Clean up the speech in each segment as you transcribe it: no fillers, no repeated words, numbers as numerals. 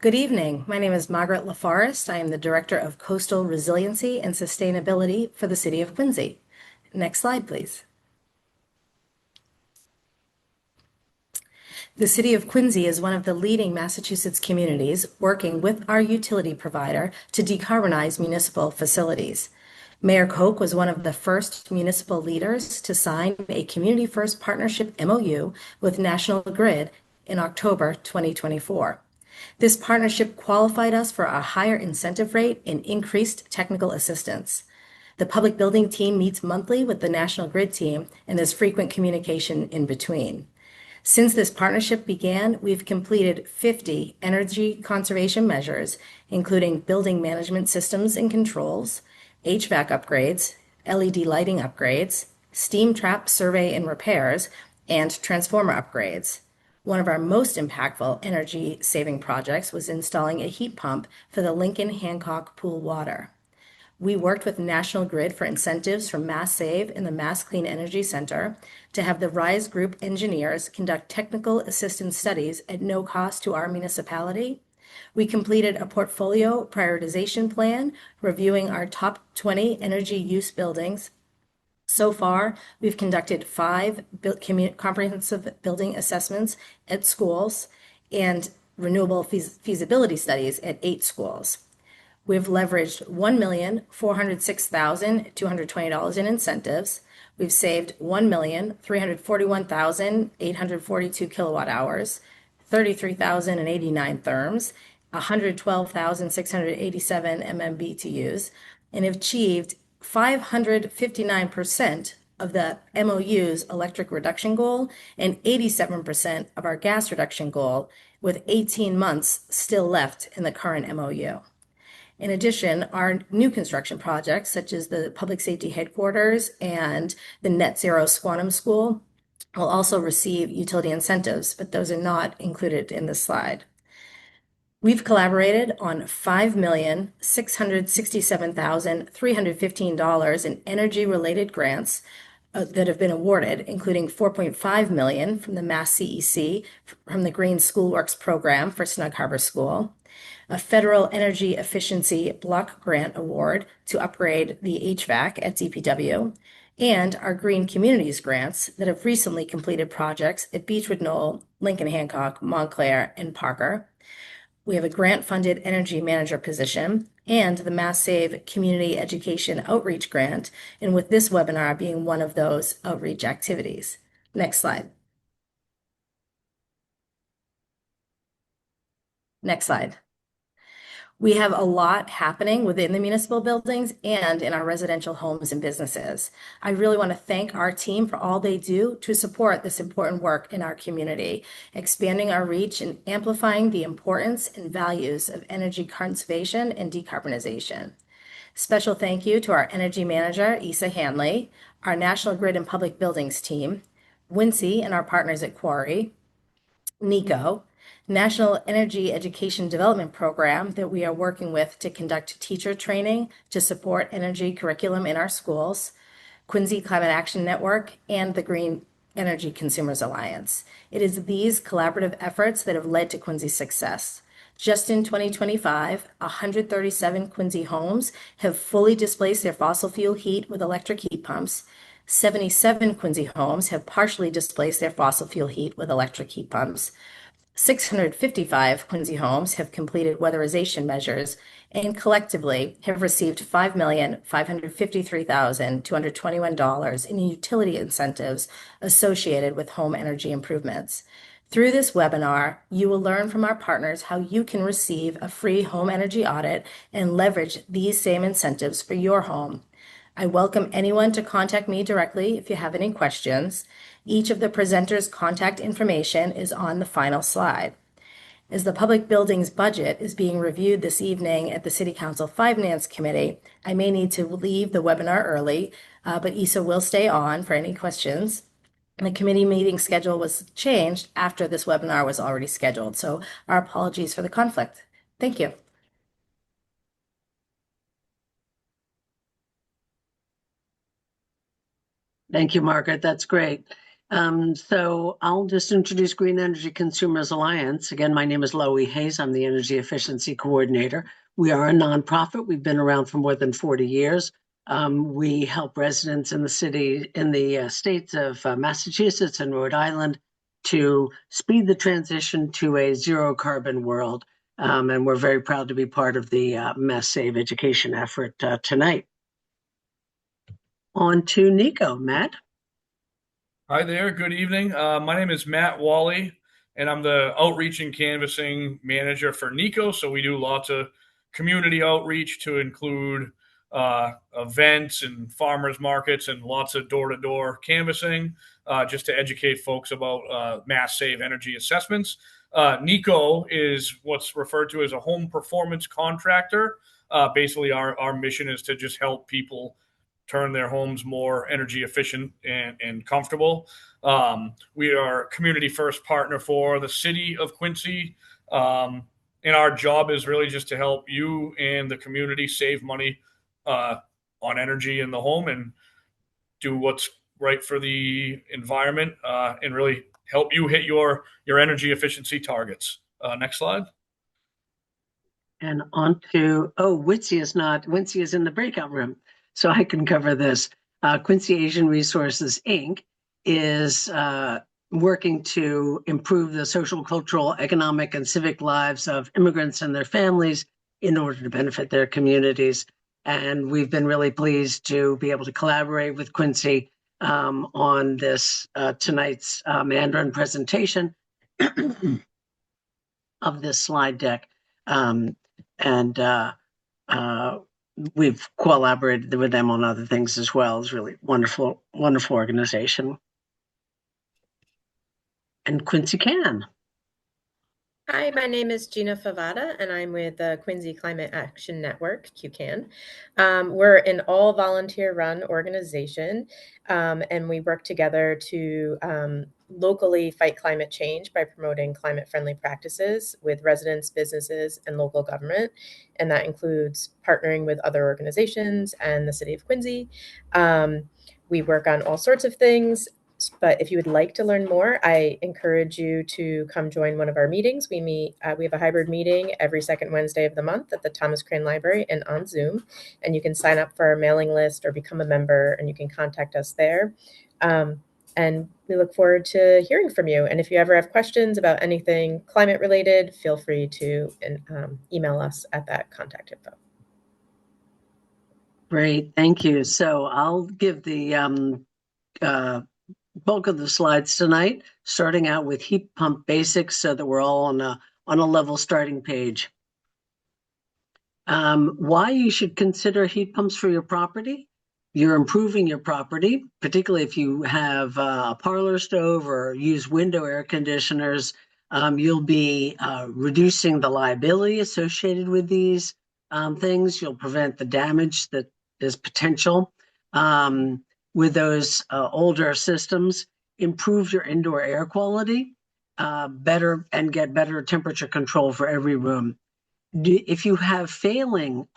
Good evening. My name is Margaret LaForest. I am the Director of Coastal Resiliency and Sustainability for the City of Quincy. Next slide, please. The City of Quincy is one of the leading Massachusetts communities working with our utility provider to decarbonize municipal facilities. Mayor Koch was one of the first municipal leaders to sign a Community First Partnership MOU with National Grid in October 2024. This partnership qualified us for a higher incentive rate and increased technical assistance. The public building team meets monthly with the National Grid team, and there's frequent communication in between. Since this partnership began, we've completed 50 energy conservation measures, including building management systems and controls, HVAC upgrades, LED lighting upgrades, steam trap survey and repairs, and transformer upgrades. One of our most impactful energy saving projects was installing a heat pump for the Lincoln Hancock Pool water. We worked with National Grid for incentives from Mass Save and the Mass Clean Energy Center to have the RISE Group engineers conduct technical assistance studies at no cost to our municipality. We completed a portfolio prioritization plan reviewing our top 20 energy use buildings. So far, we've conducted 5 comprehensive building assessments at schools and renewable feasibility studies at 8 schools. We've leveraged $1,406,220 in incentives. We've saved 1,341,842 kilowatt hours, 33,089 therms, 112,687 MMBTUs, and have achieved 559% of the MOU's electric reduction goal and 87% of our gas reduction goal, with 18 months still left in the current MOU. In addition, our new construction projects, such as the Public Safety Headquarters and the Net Zero Squantum School, will also receive utility incentives, but those are not included in this slide. We've collaborated on $5,667,315 in energy-related grants that have been awarded, including $4.5 million from the Mass CEC from the Green Schoolworks program for Snug Harbor School, a federal energy efficiency block grant award to upgrade the HVAC at DPW, and our Green Communities grants that have recently completed projects at Beechwood Knoll, Lincoln Hancock, Montclair, and Parker. We have a grant-funded energy manager position and the Mass Save Community Education Outreach Grant, and with this webinar being one of those outreach activities. Next slide. Next slide. We have a lot happening within the municipal buildings and in our residential homes and businesses. I really want to thank our team for all they do to support this important work in our community, expanding our reach and amplifying the importance and values of energy conservation and decarbonization. Special thank you to our energy manager, Isa Hanley, our National Grid and Public Buildings team, Wincy and our partners at Quarry, NEECO, National Energy Education Development Program that we are working with to conduct teacher training to support energy curriculum in our schools, Quincy Climate Action Network, and the Green Energy Consumers Alliance. It is these collaborative efforts that have led to Quincy's success. Just in 2025, 137 Quincy homes have fully displaced their fossil fuel heat with electric heat pumps. 77 Quincy homes have partially displaced their fossil fuel heat with electric heat pumps. 655 Quincy homes have completed weatherization measures and collectively have received $5,553,221 in utility incentives associated with home energy improvements. Through this webinar, you will learn from our partners how you can receive a free home energy audit and leverage these same incentives for your home. I welcome anyone to contact me directly if you have any questions. Each of the presenters' contact information is on the final slide. As the public buildings budget is being reviewed this evening at the City Council Finance Committee, I may need to leave the webinar early, but Isa will stay on for any questions. The committee meeting schedule was changed after this webinar was already scheduled, so our apologies for the conflict. Thank you. Thank you, Margaret. That's great. So I'll just introduce Green Energy Consumers Alliance. Again, my name is Loie Hayes. I'm the Energy Efficiency Coordinator. We are a nonprofit. We've been around for more than 40 years. We help residents in the states of Massachusetts and Rhode Island to speed the transition to a zero carbon world. And we're very proud to be part of the Mass Save education effort tonight. On to NEECO, Matt. Hi there. Good evening. My name is Matt Wally, and I'm the outreach and canvassing manager for NEECO. So we do lots of community outreach to include events and farmers markets and lots of door-to-door canvassing just to educate folks about mass save energy assessments. NEECO is what's referred to as a home performance contractor. Basically, our mission is to just help people turn their homes more energy efficient and comfortable. We are a community first partner for the City of Quincy. And our job is really just to help you and the community save money on energy in the home and do what's right for the environment and really help you hit your energy efficiency targets. Next slide. And on to, Wincy is in the breakout room, so I can cover this. Quincy Asian Resources, Inc. is working to improve the social, cultural, economic, and civic lives of immigrants and their families in order to benefit their communities. And we've been really pleased to be able to collaborate with Quincy on this tonight's Mandarin presentation of this slide deck. And we've collaborated with them on other things as well. It's really wonderful, wonderful organization. And Quincy can. Hi, my name is Gina Favada, and I'm with the Quincy Climate Action Network, QCAN. We're an all-volunteer run organization, and we work together to locally fight climate change by promoting climate-friendly practices with residents, businesses, and local government. And that includes partnering with other organizations and the City of Quincy. We work on all sorts of things. But if you would like to learn more, I encourage you to come join one of our meetings. We have a hybrid meeting every second Wednesday of the month at the Thomas Crane Library and on Zoom. And you can sign up for our mailing list or become a member, and you can contact us there. And we look forward to hearing from you. And if you ever have questions about anything climate related, feel free to email us at that contact info. Great, thank you. So I'll give the bulk of the slides tonight, starting out with heat pump basics so that we're all on a level starting page. Why you should consider heat pumps for your property. You're improving your property, particularly if you have a parlor stove or use window air conditioners. You'll be reducing the liability associated with these things. You'll prevent the damage that is potential with those older systems. Improve your indoor air quality better and get better temperature control for every room. If you have failing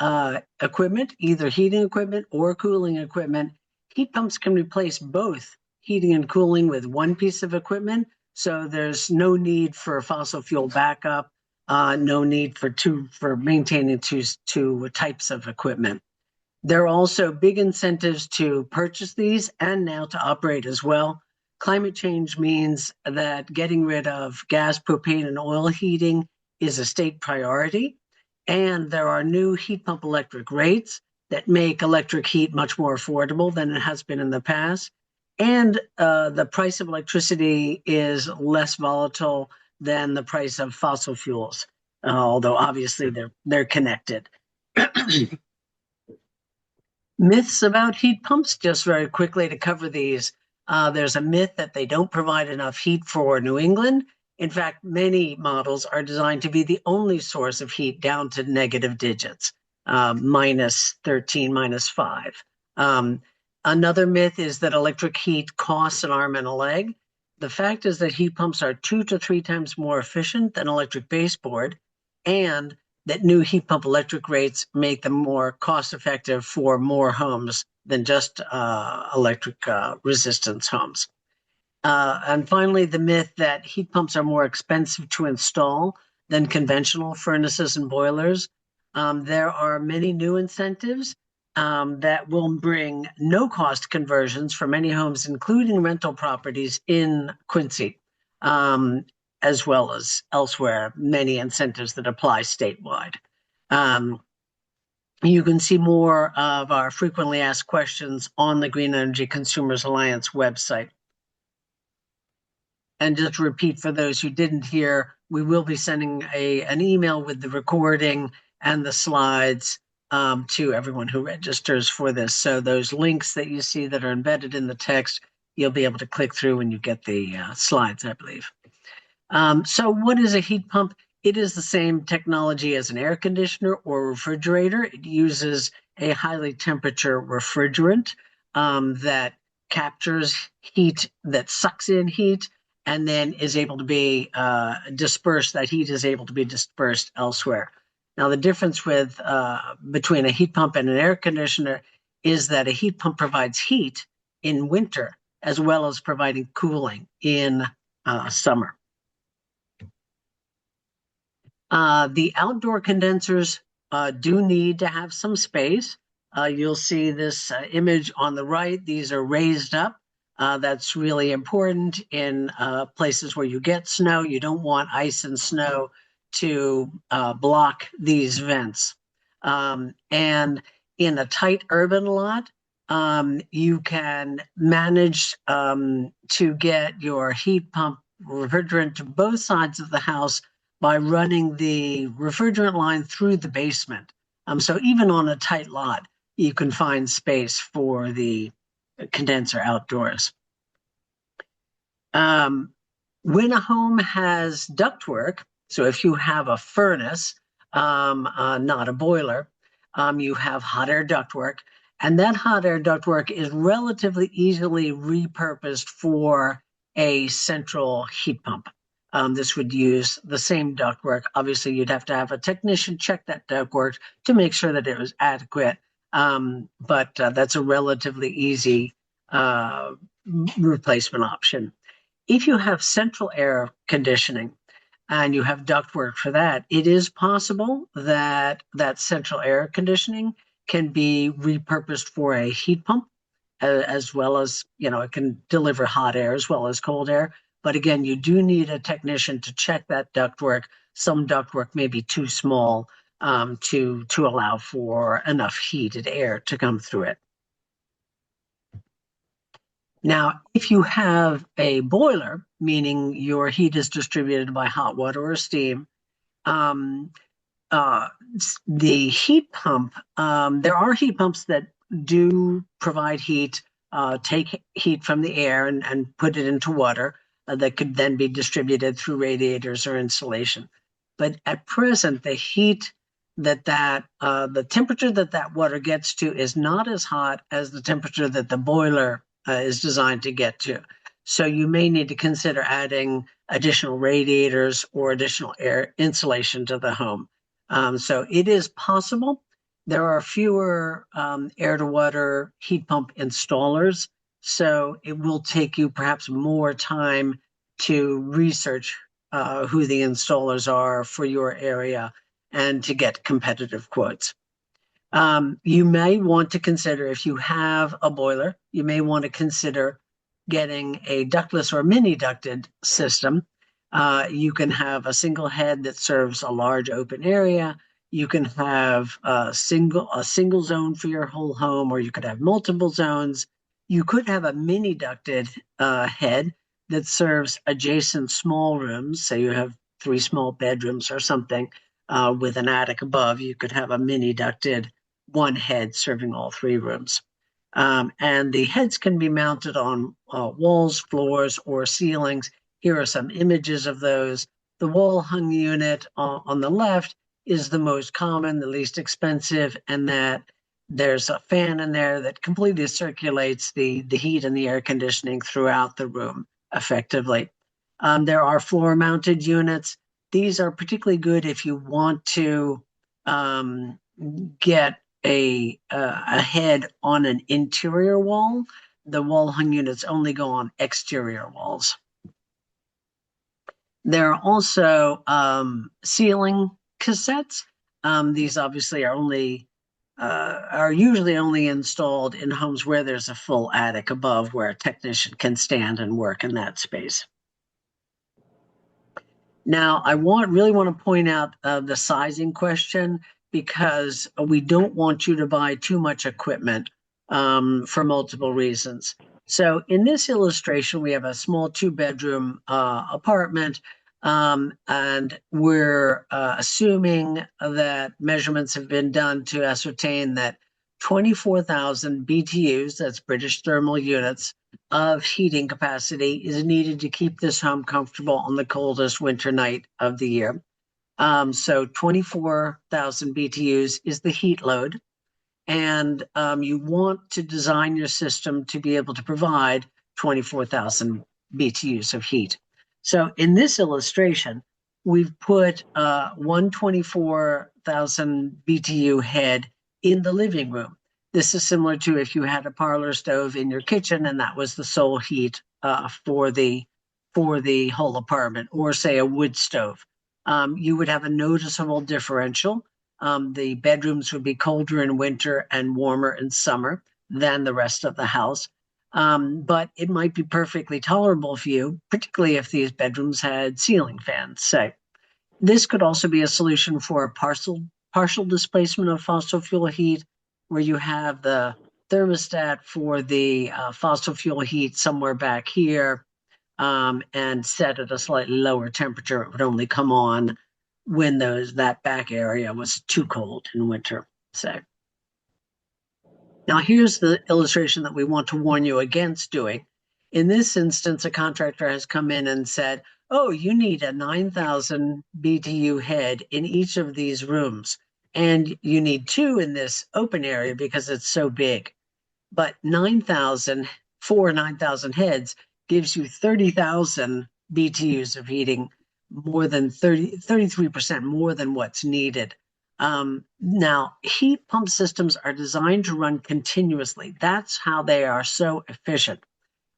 equipment, either heating equipment or cooling equipment, heat pumps can replace both heating and cooling with one piece of equipment. So there's no need for fossil fuel backup, no need for maintaining two types of equipment. There are also big incentives to purchase these and now to operate as well. Climate change means that getting rid of gas, propane, and oil heating is a state priority. And there are new heat pump electric rates that make electric heat much more affordable than it has been in the past. And the price of electricity is less volatile than the price of fossil fuels, although obviously they're connected. Myths about heat pumps, just very quickly to cover these. There's a myth that they don't provide enough heat for New England. In fact, many models are designed to be the only source of heat down to negative digits, minus 13, minus 5. Another myth is that electric heat costs an arm and a leg. The fact is that heat pumps are 2 to 3 times more efficient than electric baseboard, and that new heat pump electric rates make them more cost effective for more homes than just electric resistance homes. And finally, the myth that heat pumps are more expensive to install than conventional furnaces and boilers. There are many new incentives that will bring no-cost conversions for many homes, including rental properties in Quincy, as well as elsewhere, many incentives that apply statewide. You can see more of our frequently asked questions on the Green Energy Consumers Alliance website. And just to repeat for those who didn't hear, we will be sending an email with the recording and the slides to everyone who registers for this. So those links that you see that are embedded in the text, you'll be able to click through when you get the slides, I believe. So what is a heat pump? It is the same technology as an air conditioner or refrigerator. It uses a highly temperature refrigerant that captures heat, that sucks in heat, and then is able to be dispersed. That heat is able to be dispersed elsewhere. Now, the difference with between a heat pump and an air conditioner is that a heat pump provides heat in winter as well as providing cooling in summer. The outdoor condensers do need to have some space. You'll see this image on the right. These are raised up. That's really important in places where you get snow. You don't want ice and snow to block these vents. And in a tight urban lot, you can manage to get your heat pump refrigerant to both sides of the house by running the refrigerant line through the basement. So even on a tight lot, you can find space for the condenser outdoors. When a home has ductwork, so if you have a furnace, not a boiler, you have hot air ductwork, and that hot air ductwork is relatively easily repurposed for a central heat pump. This would use the same ductwork. Obviously, you'd have to have a technician check that ductwork to make sure that it was adequate, but that's a relatively easy replacement option. If you have central air conditioning and you have ductwork for that, it is possible that that central air conditioning can be repurposed for a heat pump, as well as, it can deliver hot air as well as cold air. But again, you do need a technician to check that ductwork. Some ductwork may be too small to allow for enough heated air to come through it. Now, if you have a boiler, meaning your heat is distributed by hot water or steam, the heat pump, there are heat pumps that do provide heat, take heat from the air and put it into water that could then be distributed through radiators or insulation. But at present, the heat the temperature that water gets to is not as hot as the temperature that the boiler is designed to get to. So you may need to consider adding additional radiators or additional air insulation to the home. So it is possible. There are fewer air-to-water heat pump installers, so it will take you perhaps more time to research who the installers are for your area and to get competitive quotes. You may want to consider, if you have a boiler, you may want to consider getting a ductless or mini ducted system. You can have a single head that serves a large open area. You can have a single zone for your whole home, or you could have multiple zones. You could have a mini ducted head that serves adjacent small rooms. Say you have 3 small bedrooms or something with an attic above. You could have a mini ducted one head serving all 3 rooms. And the heads can be mounted on walls, floors, or ceilings. Here are some images of those. The wall hung unit on the left is the most common, the least expensive, and that there's a fan in there that completely circulates the heat and the air conditioning throughout the room effectively. There are floor mounted units. These are particularly good if you want to get a head on an interior wall. the wall hung units only go on exterior walls. There are also ceiling cassettes. These obviously are usually only installed in homes where there's a full attic above where a technician can stand and work in that space. Now, I really want to point out the sizing question, because we don't want you to buy too much equipment for multiple reasons. So in this illustration, we have a small 2-bedroom apartment, and we're assuming that measurements have been done to ascertain that 24,000 BTUs, that's British thermal units, of heating capacity is needed to keep this home comfortable on the coldest winter night of the year. So 24,000 BTUs is the heat load. And you want to design your system to be able to provide 24,000 BTUs of heat. So in this illustration, we've put one 24,000 BTU head in the living room. This is similar to if you had a parlor stove in your kitchen and that was the sole heat for the whole apartment, or say a wood stove. You would have a noticeable differential. The bedrooms would be colder in winter and warmer in summer than the rest of the house. But it might be perfectly tolerable for you, particularly if these bedrooms had ceiling fans, say. This could also be a solution for partial displacement of fossil fuel heat, where you have the thermostat for the fossil fuel heat somewhere back here, and set at a slightly lower temperature. It would only come on when that back area was too cold in winter, say. Now here's the illustration that we want to warn you against doing. In this instance, a contractor has come in and said, oh, you need a 9,000 BTU head in each of these rooms, and you need 2 in this open area because it's so big. But 9,000 heads gives you 30,000 BTUs of heating, more than 33% more than what's needed. Now, heat pump systems are designed to run continuously. That's how they are so efficient.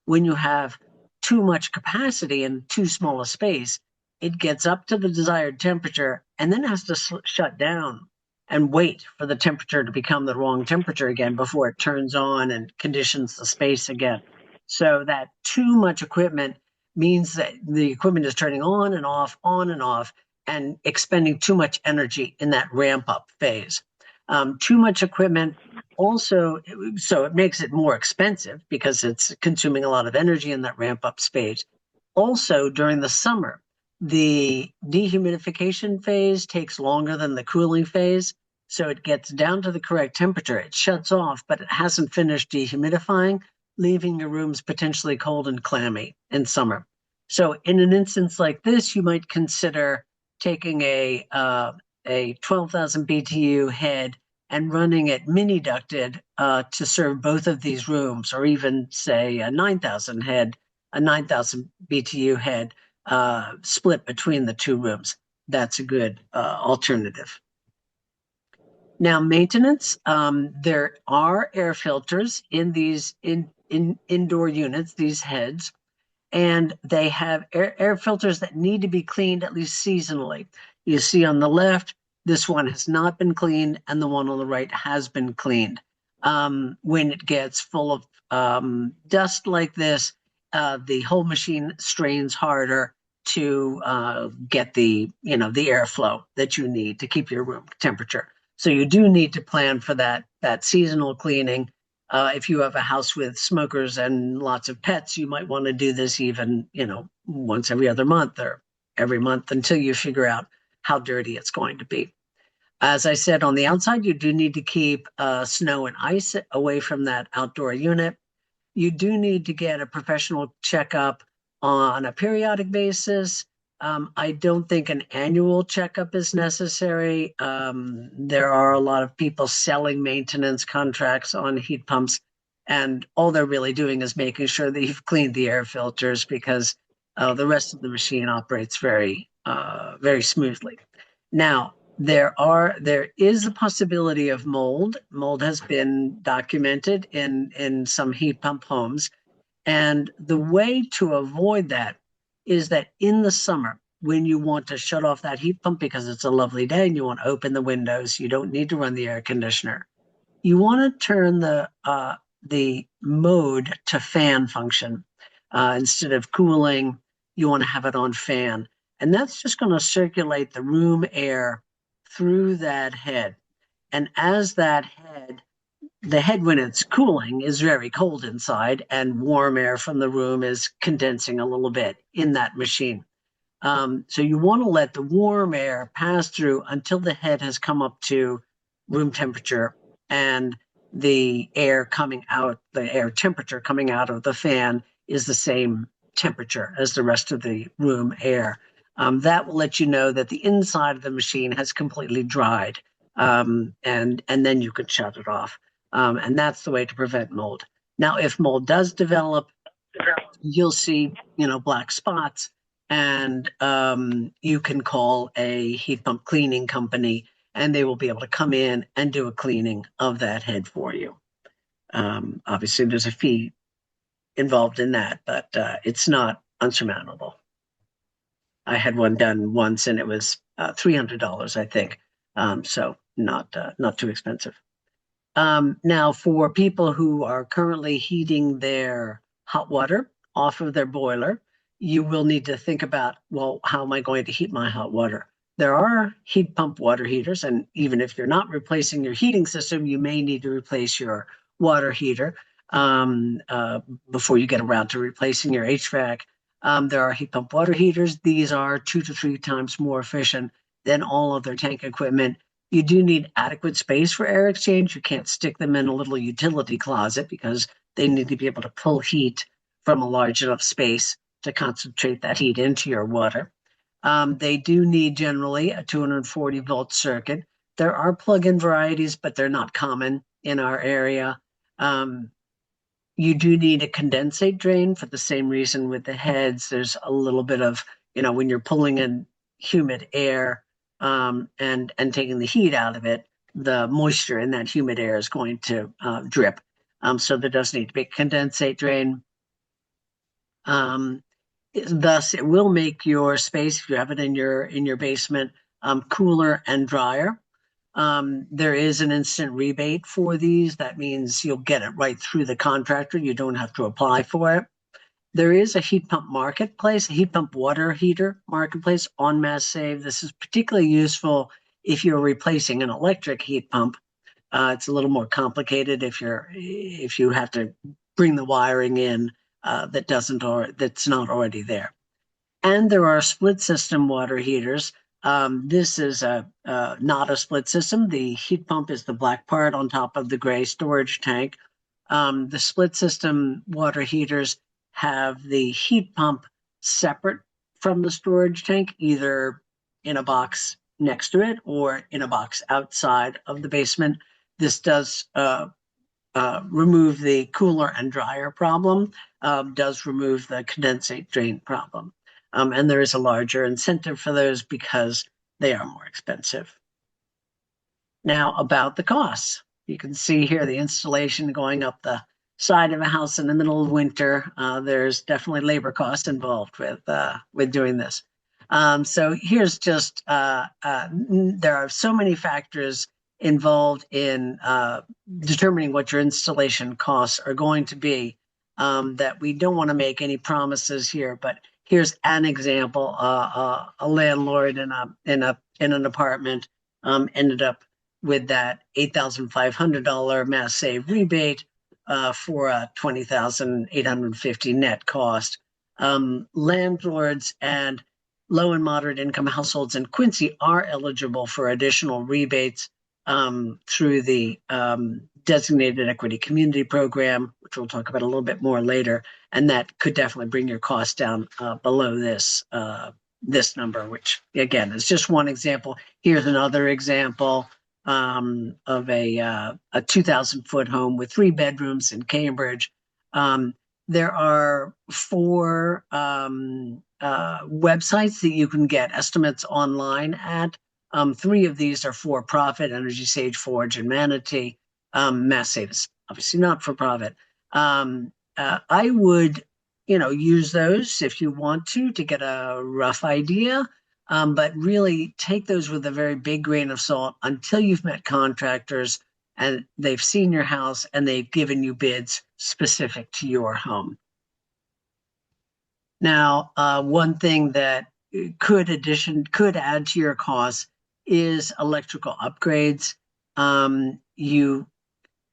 When you have too much capacity in too small a space, it gets up to the desired temperature and then has to shut down and wait for the temperature to become the wrong temperature again before it turns on and conditions the space again. So that too much equipment means that the equipment is turning on and off, and expending too much energy in that ramp up phase. Too much equipment also, so it makes it more expensive because it's consuming a lot of energy in that ramp up stage. Also, during the summer, the dehumidification phase takes longer than the cooling phase. So it gets down to the correct temperature. It shuts off, but it hasn't finished dehumidifying, leaving your rooms potentially cold and clammy in summer. So in an instance like this, you might consider taking a 12,000 BTU head and running it mini ducted to serve both of these rooms, or even say a 9,000 BTU head split between the 2 rooms. That's a good alternative. Now, maintenance, there are air filters in these indoor units, these heads, and they have air filters that need to be cleaned at least seasonally. You see on the left, this one has not been cleaned, and the one on the right has been cleaned. When it gets full of dust like this, the whole machine strains harder to get the airflow that you need to keep your room temperature. So you do need to plan for that seasonal cleaning. If you have a house with smokers and lots of pets, you might want to do this even, once every other month or every month until you figure out how dirty it's going to be. As I said, on the outside, you do need to keep snow and ice away from that outdoor unit. You do need to get a professional checkup on a periodic basis. I don't think an annual checkup is necessary. There are a lot of people selling maintenance contracts on heat pumps, and all they're really doing is making sure that you've cleaned the air filters, because the rest of the machine operates very, very smoothly. Now, There is a possibility of mold. Mold has been documented in some heat pump homes. And the way to avoid that is that in the summer, when you want to shut off that heat pump because it's a lovely day and you want to open the windows, you don't need to run the air conditioner. You want to turn the mode to fan function. Instead of cooling, you want to have it on fan. And that's just going to circulate the room air through that head. And as the head when it's cooling is very cold inside, and warm air from the room is condensing a little bit in that machine. So you want to let the warm air pass through until the head has come up to room temperature, and the air temperature coming out of the fan is the same temperature as the rest of the room air. That will let you know that the inside of the machine has completely dried, and then you can shut it off. And that's the way to prevent mold. Now, if mold does develop, you'll see, black spots, and you can call a heat pump cleaning company, and they will be able to come in and do a cleaning of that head for you. Obviously, there's a fee involved in that, but it's not unsurmountable. I had one done once, and it was $300, I think. So not too expensive. Now, for people who are currently heating their hot water off of their boiler, you will need to think about, well, how am I going to heat my hot water? There are heat pump water heaters, and even if you're not replacing your heating system, you may need to replace your water heater before you get around to replacing your HVAC. There are heat pump water heaters. These are 2 to 3 times more efficient than all other tank equipment. You do need adequate space for air exchange. You can't stick them in a little utility closet because they need to be able to pull heat from a large enough space to concentrate that heat into your water. They do need generally a 240 volt circuit. There are plug-in varieties, but they're not common in our area. You do need a condensate drain for the same reason with the heads. There's a little bit of, when you're pulling in humid air, and taking the heat out of it, the moisture in that humid air is going to drip. So there does need to be a condensate drain. Thus, it will make your space, if you have it in your basement, cooler and drier. There is an instant rebate for these. That means you'll get it right through the contractor. You don't have to apply for it. There is a heat pump marketplace, a heat pump water heater marketplace on Mass Save. This is particularly useful if you're replacing an electric heat pump. It's a little more complicated if you have to bring the wiring in that's not already there. And there are split system water heaters. This is not a split system. The heat pump is the black part on top of the gray storage tank. The split system water heaters have the heat pump separate from the storage tank, either in a box next to it or in a box outside of the basement. This does remove the cooler and dryer problem, does remove the condensate drain problem. And there is a larger incentive for those because they are more expensive. Now, about the costs. You can see here the installation going up the side of a house in the middle of winter. There's definitely labor cost involved with doing this. So here's just, there are so many factors involved in determining what your installation costs are going to be that we don't want to make any promises here, but here's an example. A landlord in an apartment ended up with that $8,500 Mass Save rebate for a $20,850 net cost. Landlords and low and moderate income households in Quincy are eligible for additional rebates through the Designated Equity Community Program, which we'll talk about a little bit more later, and that could definitely bring your costs down below this number, which again is just one example. Here's another example of a 2,000-foot home with 3 bedrooms in Cambridge. There are 4 websites that you can get estimates online at. Three of these are for-profit: Energy Sage, Forge, and Manatee. Mass Save is obviously not for profit. I would, use those if you want to get a rough idea. But really take those with a very big grain of salt until you've met contractors and they've seen your house and they've given you bids specific to your home. Now, one thing that could add to your costs is electrical upgrades. You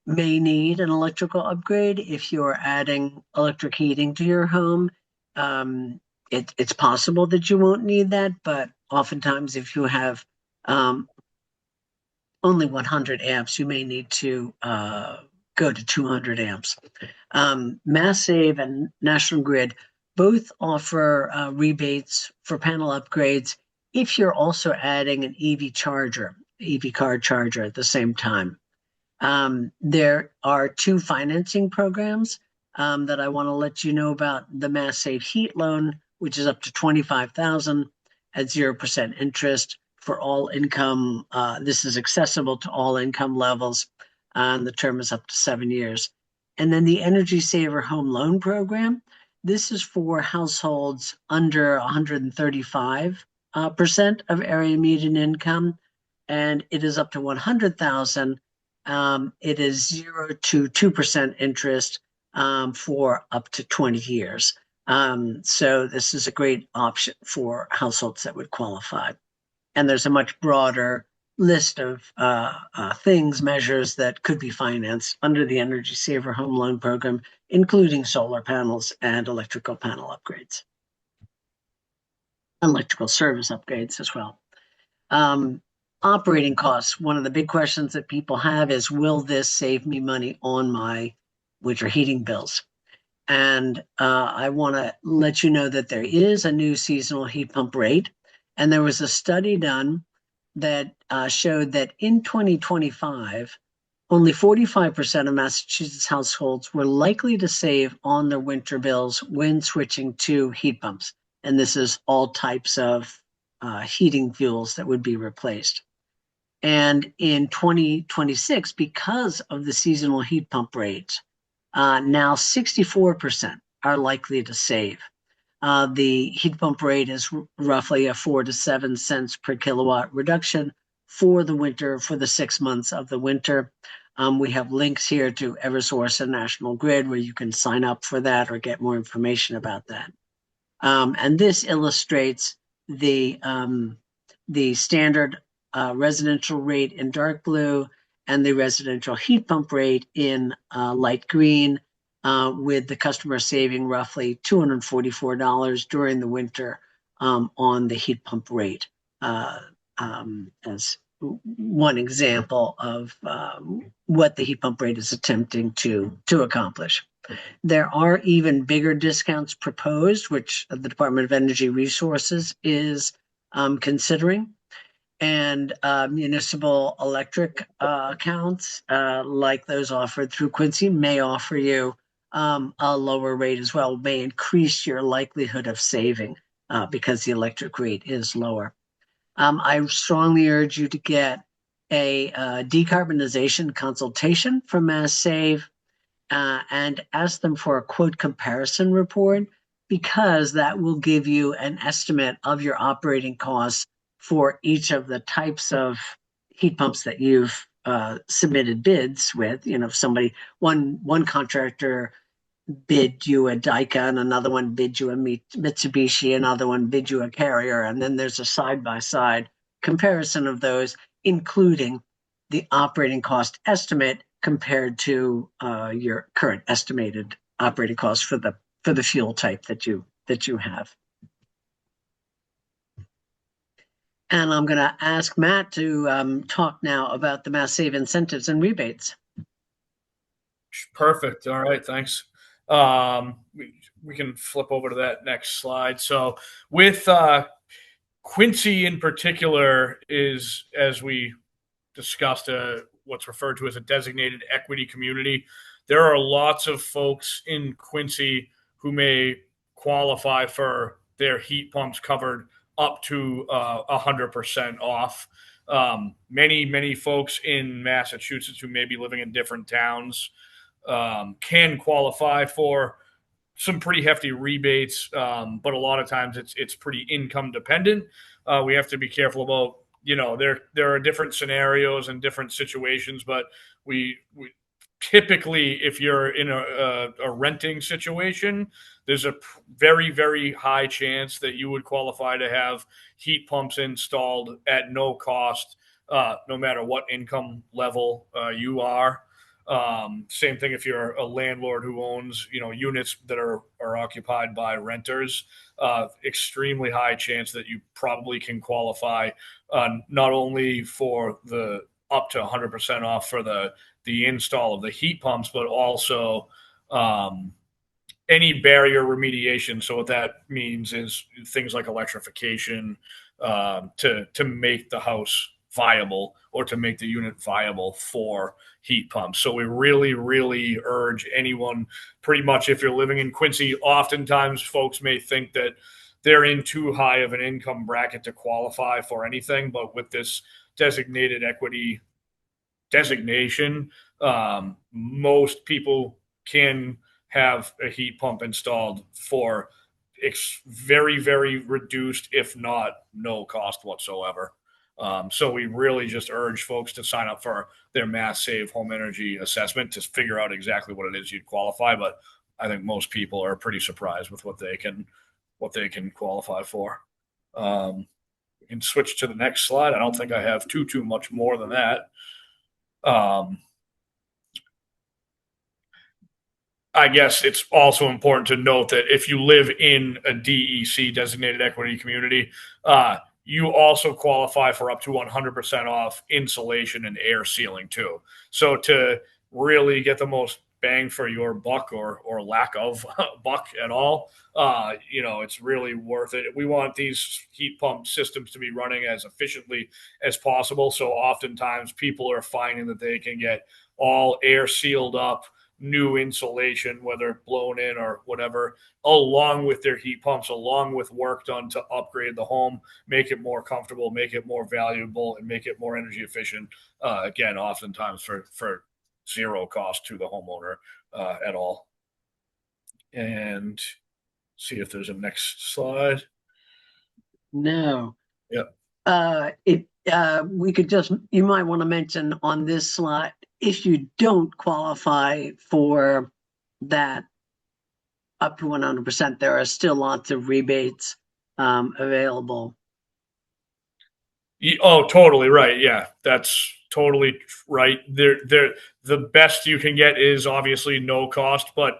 may need an electrical upgrade if you're adding electric heating to your home. It's possible that you won't need that, but oftentimes if you have only 100 amps, you may need to go to 200 amps. Mass Save and National Grid both offer rebates for panel upgrades if you're also adding an EV car charger at the same time. There are two financing programs that I want to let you know about. The Mass Save Heat Loan, which is up to $25,000 at 0% interest for all income. This is accessible to all income levels, and the term is up to 7 years. And then the Energy Saver Home Loan Program. This is for households under 135% of area median income, and it is up to $100,000. It is 0 to 2% interest for up to 20 years. So this is a great option for households that would qualify. And there's a much broader list of measures that could be financed under the Energy Saver Home Loan Program, including solar panels and electrical panel upgrades, electrical service upgrades as well. Operating costs. One of the big questions that people have is, will this save me money on my winter heating bills? And I want to let you know that there is a new seasonal heat pump rate. And there was a study done that showed that in 2025, only 45% of Massachusetts households were likely to save on their winter bills when switching to heat pumps. And this is all types of heating fuels that would be replaced. And in 2026, because of the seasonal heat pump rate, now 64% are likely to save. The heat pump rate is roughly a 4 to 7 cents per kilowatt reduction for the winter, for the 6 months of the winter. We have links here to Eversource and National Grid where you can sign up for that or get more information about that. And this illustrates the standard residential rate in dark blue and the residential heat pump rate in light green, with the customer saving roughly $244 during the winter on the heat pump rate, as one example of what the heat pump rate is attempting to accomplish. There are even bigger discounts proposed, which the Department of Energy Resources is considering. And municipal electric accounts, like those offered through Quincy, may offer you a lower rate as well, may increase your likelihood of saving because the electric rate is lower. I strongly urge you to get a decarbonization consultation from Mass Save and ask them for a quote comparison report, because that will give you an estimate of your operating costs for each of the types of heat pumps that you've submitted bids with. If one contractor bid you a Daikin, and another one bid you a Mitsubishi, another one bid you a Carrier, and then there's a side-by-side comparison of those, including the operating cost estimate compared to your current estimated operating costs for the fuel type that you have. And I'm going to ask Matt to talk now about the Mass Save incentives and rebates. Perfect. All right. Thanks. We can flip over to that next slide. So with Quincy in particular is, as we discussed, what's referred to as a designated equity community. There are lots of folks in Quincy who may qualify for their heat pumps covered up to 100% off. Many folks in Massachusetts who may be living in different towns can qualify for some pretty hefty rebates, but a lot of times it's pretty income dependent. We have to be careful about, there are different scenarios and different situations, but we typically, if you're in a renting situation, there's a very high chance that you would qualify to have heat pumps installed at no cost, no matter what income level you are. Same thing if you're a landlord who owns, units that are occupied by renters. Extremely high chance that you probably can qualify not only for the up to 100% off for the install of the heat pumps, but also any barrier remediation. So what that means is things like electrification to make the house viable or to make the unit viable for heat pumps. So we really urge anyone, pretty much if you're living in Quincy, oftentimes folks may think that they're in too high of an income bracket to qualify for anything, but with this designated equity designation, most people can have a heat pump installed for very reduced, if not no cost whatsoever. So we really just urge folks to sign up for their Mass Save Home Energy Assessment to figure out exactly what it is you'd qualify. But I think most people are pretty surprised with what they can qualify for. We can switch to the next slide. I don't think I have too much more than that. I guess it's also important to note that if you live in a DEC, designated equity community, you also qualify for up to 100% off insulation and air sealing too. So to really get the most bang for your buck or lack of buck at all, it's really worth it. We want these heat pump systems to be running as efficiently as possible. So oftentimes people are finding that they can get all air sealed up, new insulation, whether blown in or whatever, along with their heat pumps, along with work done to upgrade the home, make it more comfortable, make it more valuable, and make it more energy efficient. Again, oftentimes for zero cost to the homeowner at all. And see if there's a next slide. No. Yep. We could you might want to mention on this slide, if you don't qualify for that up to 100%, there are still lots of rebates available. Oh, totally right. Yeah, that's totally right. The best you can get is obviously no cost, but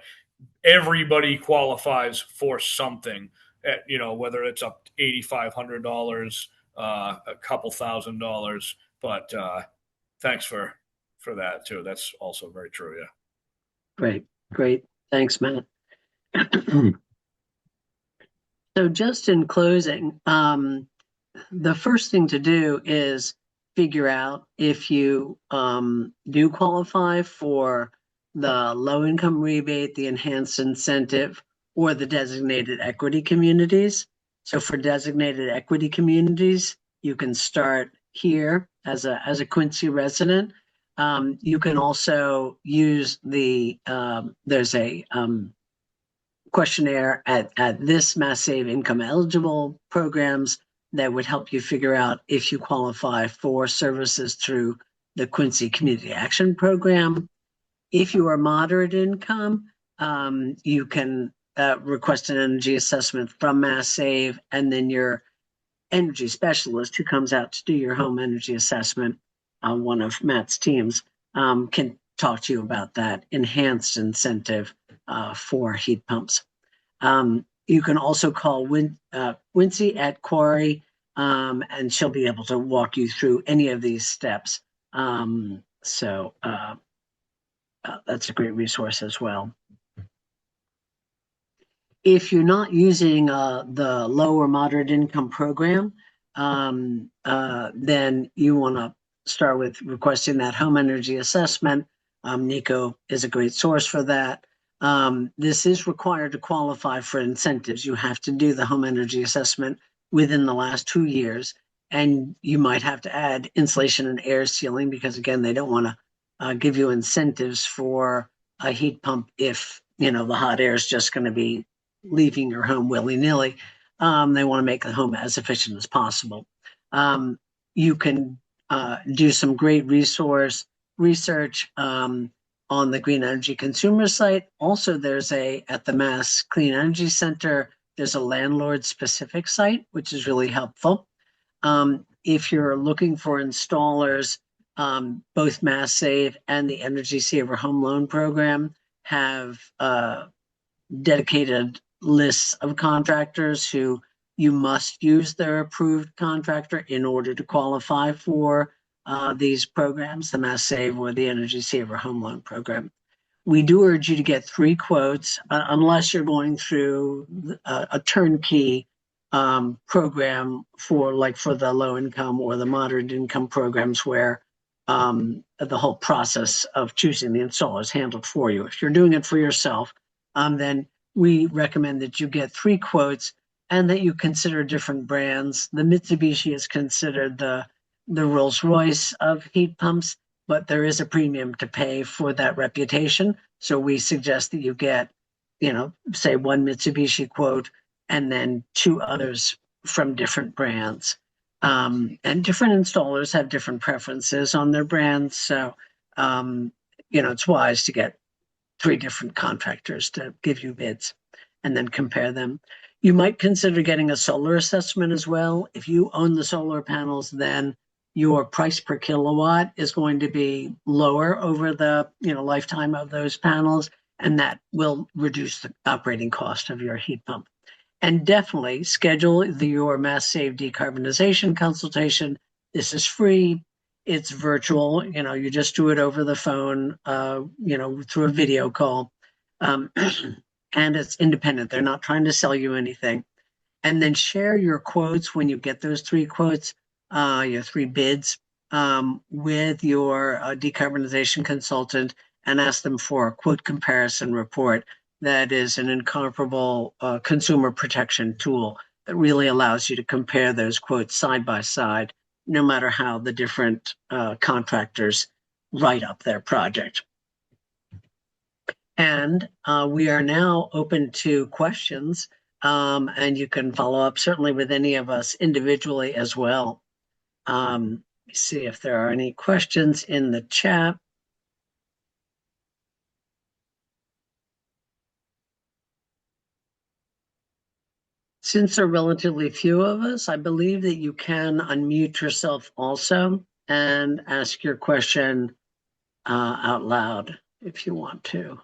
everybody qualifies for something. Whether it's up to $8,500, a couple $1,000. But thanks for that too. That's also very true. Yeah. Great. Thanks, Matt. So just in closing, the first thing to do is figure out if you do qualify for the low income rebate, the enhanced incentive, or the designated equity communities. So for designated equity communities, you can start here as a Quincy resident. You can also use there's a questionnaire at this Mass Save income eligible programs that would help you figure out if you qualify for services through the Quincy Community Action Program. If you are moderate income, you can request an energy assessment from Mass Save, and then your energy specialist who comes out to do your home energy assessment, one of Matt's teams, can talk to you about that enhanced incentive for heat pumps. You can also call Quincy at Quarry, and she'll be able to walk you through any of these steps. So that's a great resource as well. If you're not using the low or moderate income program, then you want to start with requesting that home energy assessment. NEECO is a great source for that. This is required to qualify for incentives. You have to do the home energy assessment within the last 2 years, and you might have to add insulation and air sealing because, again, they don't want to give you incentives for a heat pump if, the hot air is just going to be leaving your home willy-nilly. They want to make the home as efficient as possible. You can do some great research on the Green Energy Consumer site. Also, at the Mass Clean Energy Center, there's a landlord-specific site, which is really helpful. If you're looking for installers, both Mass Save and the Energy Saver Home Loan Program have dedicated lists of contractors who you must use their approved contractor in order to qualify for these programs, the Mass Save or the Energy Saver Home Loan Program. We do urge you to get 3 quotes unless you're going through a turnkey program for the low income or the moderate income programs where the whole process of choosing the installer is handled for you. If you're doing it for yourself, then we recommend that you get 3 quotes and that you consider different brands. The Mitsubishi is considered the Rolls-Royce of heat pumps, but there is a premium to pay for that reputation. So we suggest that you get, say 1 Mitsubishi quote and then 2 others from different brands. And different installers have different preferences on their brands. So, it's wise to get 3 different contractors to give you bids and then compare them. You might consider getting a solar assessment as well. If you own the solar panels, then your price per kilowatt is going to be lower over the lifetime of those panels, and that will reduce the operating cost of your heat pump. And definitely schedule your Mass Save decarbonization consultation. This is free. It's virtual. You just do it over the phone, through a video call. And it's independent. They're not trying to sell you anything. And then share your quotes when you get those 3 quotes, your 3 bids, with your decarbonization consultant and ask them for a quote comparison report that is an incomparable consumer protection tool that really allows you to compare those quotes side by side, no matter how the different contractors write up their project. And we are now open to questions, and you can follow up certainly with any of us individually as well. See if there are any questions in the chat. Since there are relatively few of us, I believe that you can unmute yourself also and ask your question out loud if you want to.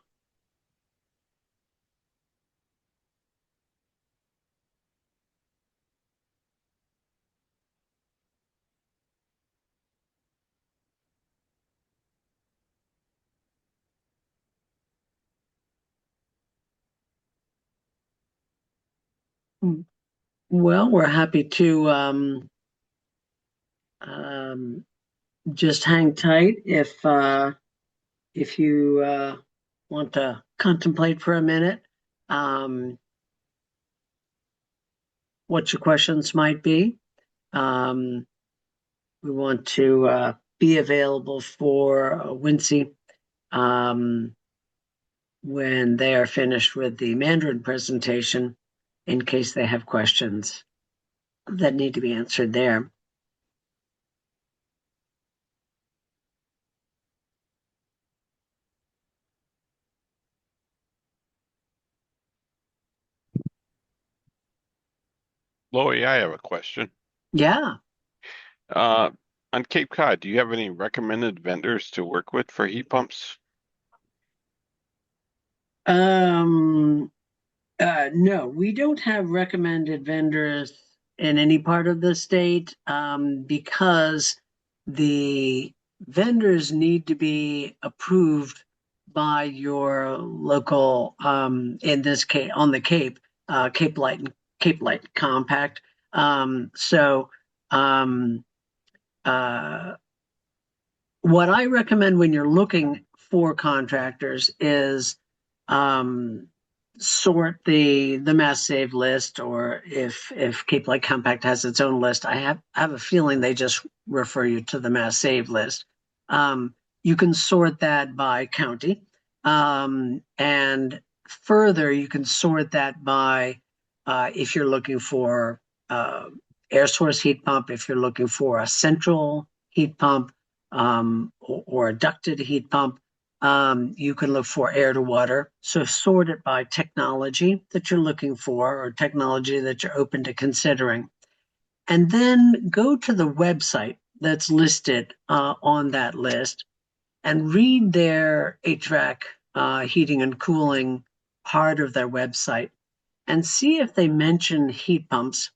Well, we're happy to just hang tight if you want to contemplate for a minute what your questions might be. We want to be available for Quincy when they are finished with the Mandarin presentation in case they have questions that need to be answered there. Lori, I have a question. Yeah. On Cape Cod, do you have any recommended vendors to work with for heat pumps? No, we don't have recommended vendors in any part of the state because the vendors need to be approved by your local, in this case, on the Cape, Cape Light Compact. What I recommend when you're looking for contractors is sort the Mass Save list, or if Cape Light Compact has its own list, I have a feeling they just refer you to the Mass Save list. You can sort that by county, and further you can sort that by if you're looking for air source heat pump, if you're looking for a central heat pump, or a ducted heat pump. You can look for air to water. So sort it by technology that you're looking for, or technology that you're open to considering. And then go to the website that's listed on that list and read their HVAC, heating and cooling part of their website, and see if they mention heat pumps.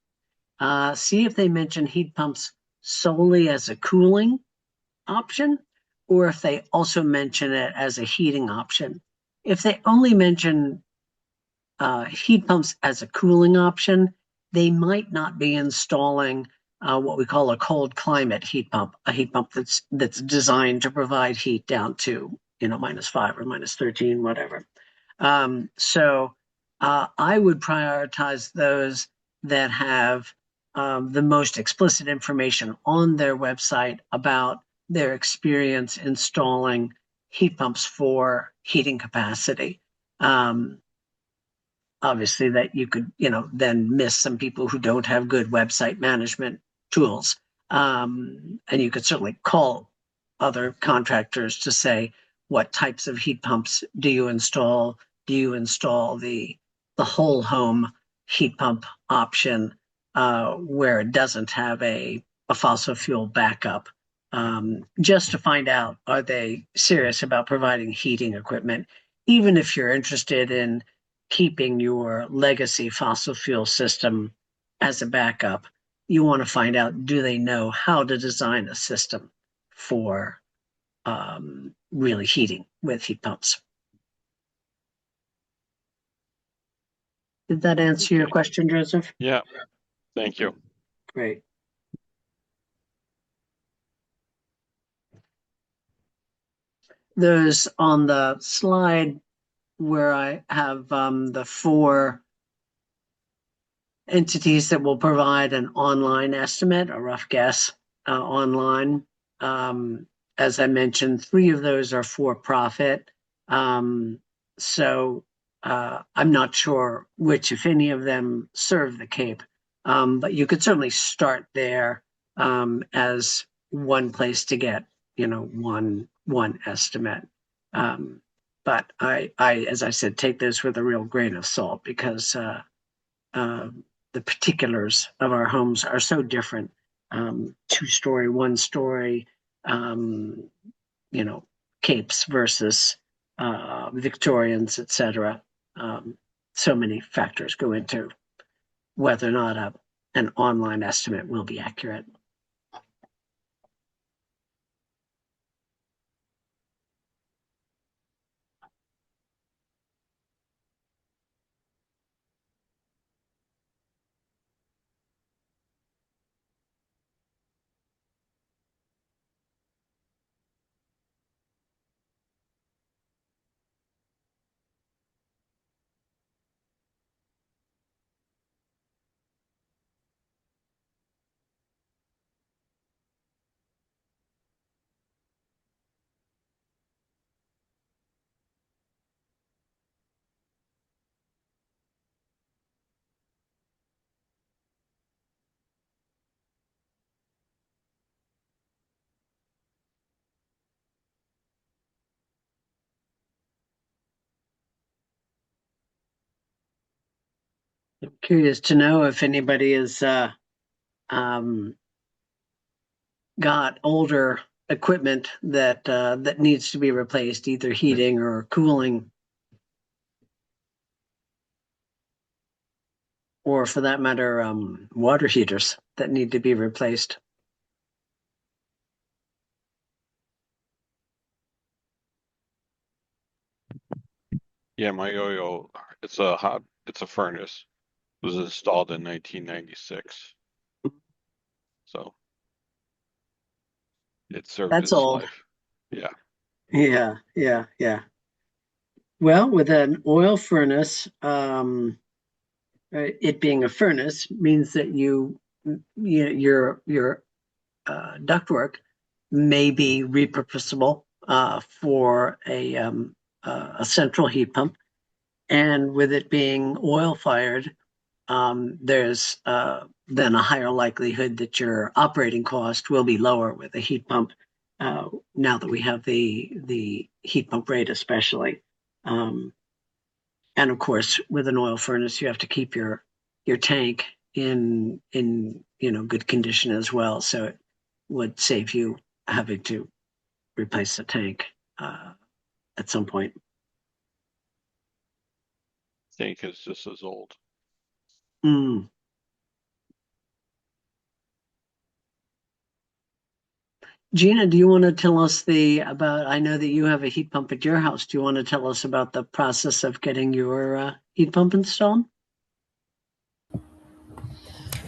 See if they mention heat pumps solely as a cooling option, or if they also mention it as a heating option. If they only mention heat pumps as a cooling option, they might not be installing what we call a cold climate heat pump, a heat pump that's designed to provide heat down to -5 or -13, whatever. So I would prioritize those that have the most explicit information on their website about their experience installing heat pumps for heating capacity. Obviously, that you could, then miss some people who don't have good website management tools. And you could certainly call other contractors to say, what types of heat pumps do you install? Do you install the whole home heat pump option where it doesn't have a fossil fuel backup? Just to find out, are they serious about providing heating equipment? Even if you're interested in keeping your legacy fossil fuel system as a backup, you want to find out, do they know how to design a system for really heating with heat pumps? Did that answer your question, Joseph? Yeah, thank you. Great. There's on the slide where I have the 4 entities that will provide an online estimate, a rough guess online. As I mentioned, 3 of those are for profit. So I'm not sure which, if any of them, serve the Cape. But you could certainly start there as one place to get, one estimate. But I, as I said, take this with a real grain of salt, because the particulars of our homes are so different. 2-story, 1-story, Capes versus Victorians, etc. So many factors go into whether or not an online estimate will be accurate. I'm curious to know if anybody has got older equipment that needs to be replaced, either heating or cooling, or for that matter, water heaters that need to be replaced. Yeah, my yo-yo, it's a furnace. It was installed in 1996. So it served That's its old. life. Yeah. Yeah. Well, with an oil furnace, it being a furnace means that your ductwork may be repurposable for a central heat pump. And with it being oil fired, there's then a higher likelihood that your operating cost will be lower with a heat pump. Now that we have the heat pump rate, especially, and of course, with an oil furnace, you have to keep your tank in good condition as well. So it would save you having to replace the tank at some point. Tank is just as old. Mm. Gina, do you want to tell us about, I know that you have a heat pump at your house. Do you want to tell us about the process of getting your heat pump installed?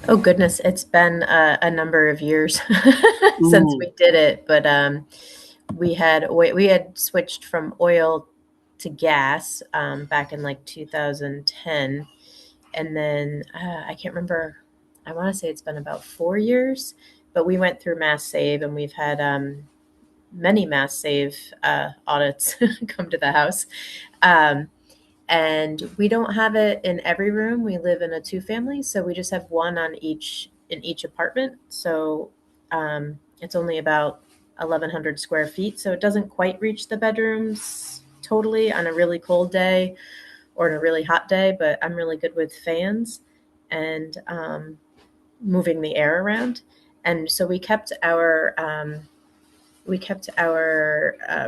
Oh goodness, it's been a number of years since Mm. we did it, but we had switched from oil to gas back in like 2010, and then I can't remember. I want to say it's been about 4 years, but we went through Mass Save, and we've had many Mass Save audits come to the house. Um, and we don't have it in every room. We live in a two-family, so we just have one on each in each apartment. So it's only about 1,100 square feet, so it doesn't quite reach the bedrooms totally on a really cold day or in a really hot day. But I'm really good with fans and moving the air around, and so we kept our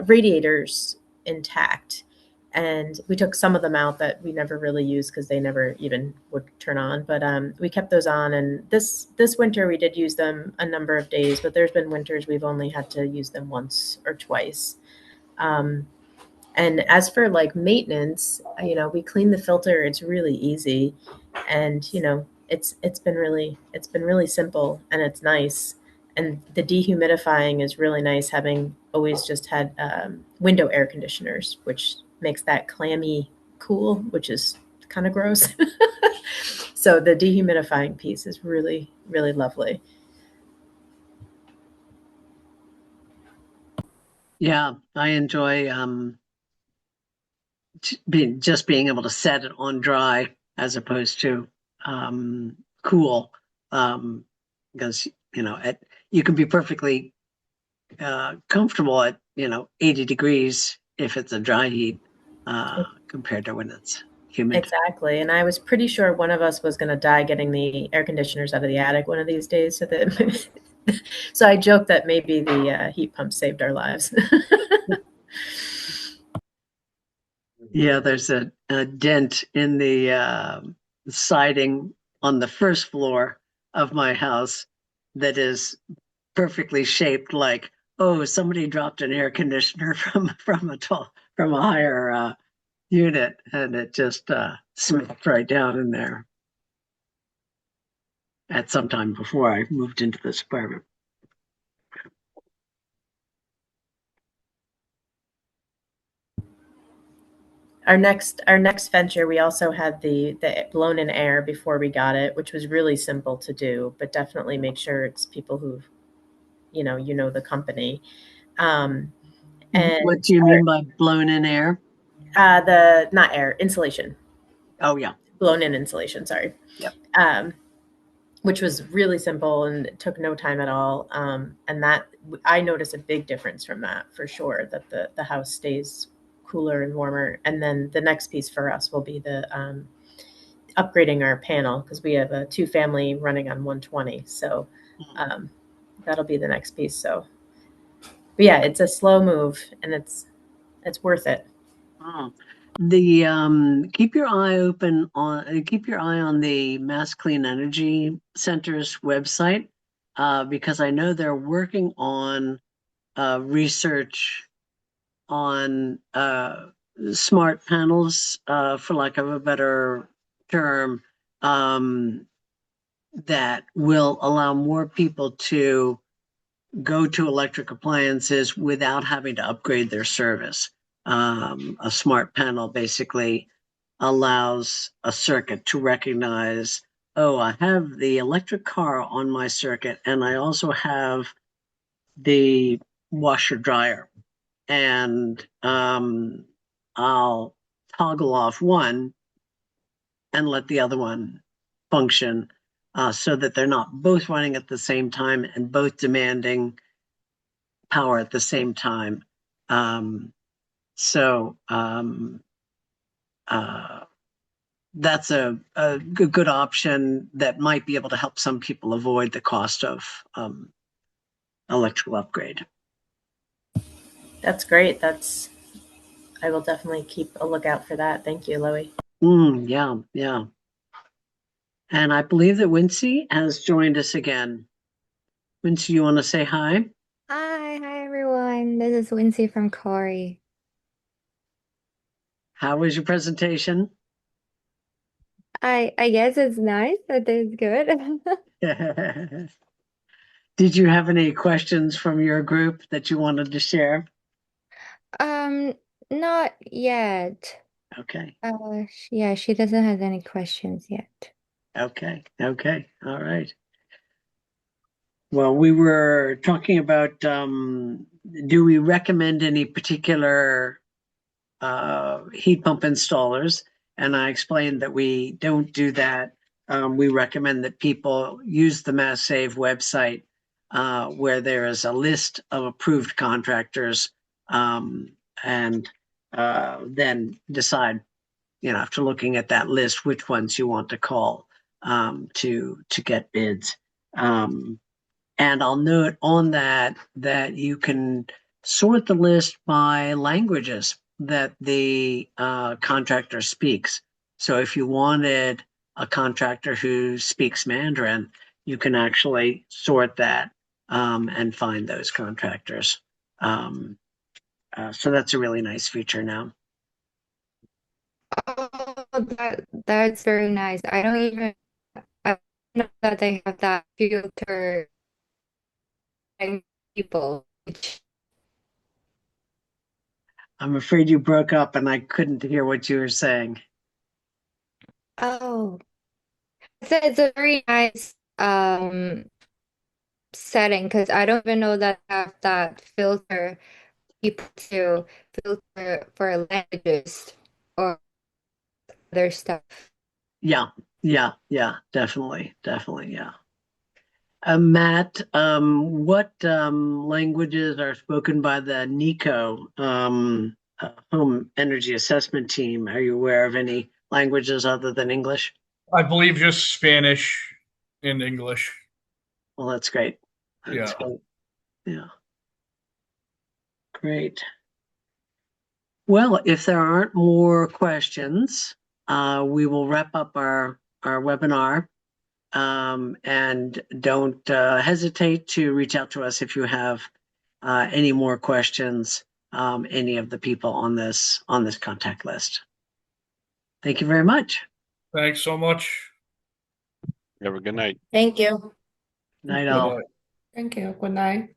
radiators intact, and we took some of them out that we never really used because they never even would turn on. But we kept those on, and this winter we did use them a number of days. But there's been winters we've only had to use them once or twice. Um, and as for like maintenance, we clean the filter. It's really easy, and it's been really simple, and it's nice. And the dehumidifying is really nice, having always just had window air conditioners, which makes that clammy cool, which is kind of gross. So the dehumidifying piece is really, really lovely. Yeah, I enjoy being able to set it on dry as opposed to cool, because you can be perfectly comfortable at 80 degrees if it's a dry heat compared to when it's humid. Exactly. And I was pretty sure one of us was going to die getting the air conditioners out of the attic one of these days. So I joked that maybe the heat pump saved our lives. Yeah, there's a dent in the siding on the first floor of my house that is perfectly shaped like, oh, somebody dropped an air conditioner from a higher unit, and it just smacked right down in there at some time before I moved into this apartment. Our next venture, we also had the blown in air before we got it, which was really simple to do, but definitely make sure it's people who the company. Um, What and do you mean by blown in air? the not air insulation, Oh, yeah. blown in insulation. Sorry. Yep. Um, which was really simple and it took no time at all. And that I noticed a big difference from that for sure, that the house stays cooler and warmer. And then the next piece for us will be the upgrading our panel, because we have a two family running on 120. So um, that'll be the next piece. So, but yeah, it's a slow move, and it's worth it. Oh. The keep your eye open on keep your eye on the Mass Clean Energy Center's website, because I know they're working on research on smart panels, for lack of a better term, that will allow more people to go to electric appliances without having to upgrade their service. A smart panel basically allows a circuit to recognize, oh, I have the electric car on my circuit, and I also have the washer dryer. And I'll toggle off one and let the other one function so that they're not both running at the same time and both demanding power at the same time. So that's a good option that might be able to help some people avoid the cost of electrical upgrade. That's great. I will definitely keep a lookout for that. Thank you, Loie. Yeah, yeah. And I believe that Quincy has joined us again. Quincy, you want to say hi? Hi everyone. This is Quincy from Corey. How was your presentation? I guess it's nice. That is good. Did you have any questions from your group that you wanted to share? Um, Not yet. Okay. Yeah, she doesn't have any questions yet. Okay. All right. Well, we were talking about do we recommend any particular heat pump installers? And I explained that we don't do that. We recommend that people use the Mass Save website where there is a list of approved contractors and then decide, after looking at that list, which ones you want to call to get bids. And I'll note on that you can sort the list by languages that the contractor speaks. So if you wanted a contractor who speaks Mandarin, you can actually sort that and find those contractors. So that's a really nice feature now. Oh, that's very nice. I don't know that they have that filter and people. I'm afraid you broke up and I couldn't hear what you were saying. Oh, it's a very nice setting because I don't even know that they have that filter people to filter for languages or other stuff. Yeah, definitely, yeah. Matt, what languages are spoken by the NEECO Home Energy Assessment Team? Are you aware of any languages other than English? I believe just Spanish and English. Well, that's great. Yeah. Great. Yeah. Great. Well, if there aren't more questions, we will wrap up our webinar. And don't hesitate to reach out to us if you have any more questions, any of the people on this contact list. Thank you very much. Thanks so much. Have a good night. Thank you. Night all. Bye-bye. Thank you. Good night.